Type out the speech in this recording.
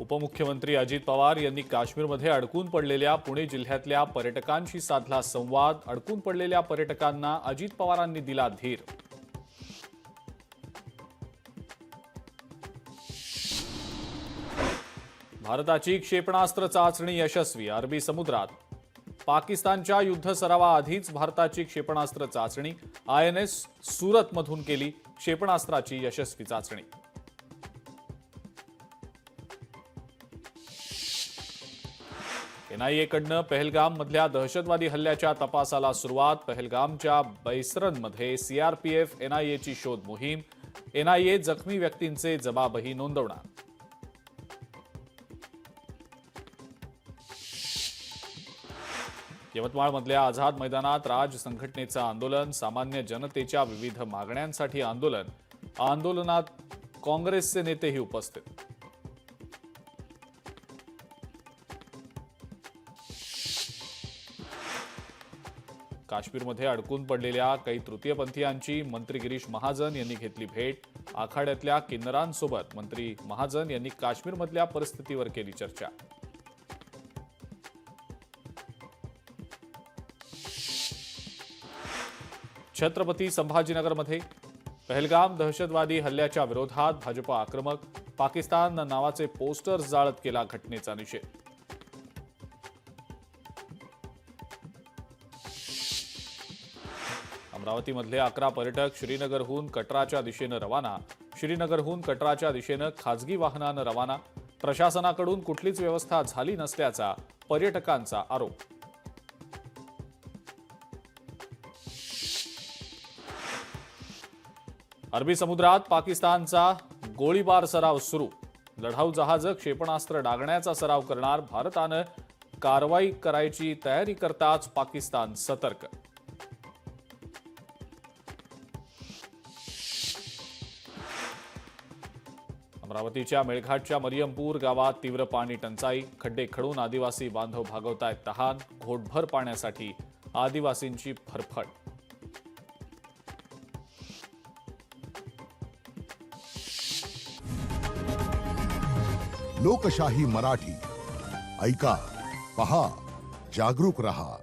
उपमुख्यमंत्री अजित पवार यांनी काश्मीरमध्ये अडकून पडलेल्या पुणे जिल्ह्यातल्या पर्यटकांशी साधला संवाद। अडकून पडलेल्या पर्यटकांना अजित पवारांनी दिला धीर। भारताची क्षेपणास्त्र चाचणी यशस्वी। अरबी समुद्रात पाकिस्तानच्या युद्ध सरावाआधीच भारताची क्षेपणास्त्र चाचणी। INS सुरतमधून केली क्षेपणास्त्राची यशस्वी चाचणी। NIA कडनं पहलगाम मधल्या दहशतवादी हल्ल्याच्या तपासाला सुरुवात। पहलगामच्या बैसरनमध्ये CRPF NIA ची शोध मोहीम। NIA जखमी व्यक्तींचे जबाबही नोंदवणार। यवतमाळमधल्या आझाद मैदानात राज संघटनेचं आंदोलन। सामान्य जनतेच्या विविध मागण्यांसाठी आंदोलन। आंदोलनात काँग्रेसचे नेतेही उपस्थित। काश्मीरमध्ये अडकून पडलेल्या काही तृतीयपंथीयांची मंत्री गिरीश महाजन यांनी घेतली भेट। आखाड्यातल्या किन्नरांसोबत मंत्री महाजन यांनी काश्मीरमधल्या परिस्थितीवर केली चर्चा। छत्रपती संभाजीनगरमध्ये पहलगाम दहशतवादी हल्ल्याच्या विरोधात भाजप आक्रमक। पाकिस्तान नावाचे पोस्टर्स जाळत केला घटनेचा निषेध। अमरावतीमधले 11 पर्यटक श्रीनगरहून कटराच्या दिशेनं रवाना। श्रीनगरहून कटराच्या दिशेनं खासगी वाहनानं रवाना। प्रशासनाकडून कुठलीच व्यवस्था झाली नसल्याचा पर्यटकांचा आरोप। अरबी समुद्रात पाकिस्तानचा गोळीबार सराव सुरू। लढाऊ जहाज क्षेपणास्त्र डागण्याचा सराव करणार। भारतानं कारवाई करायची तयारी करताच पाकिस्तान सतर्क। अमरावतीच्या मेळघाटच्या मरियमपूर गावात तीव्र पाणी टंचाई। खड्डे खडून आदिवासी बांधव भागवतायत तहान। घोटभर पाण्यासाठी आदिवासींची फरफड। लोकशाही मराठी ऐका, पहा, जागरूक रहा।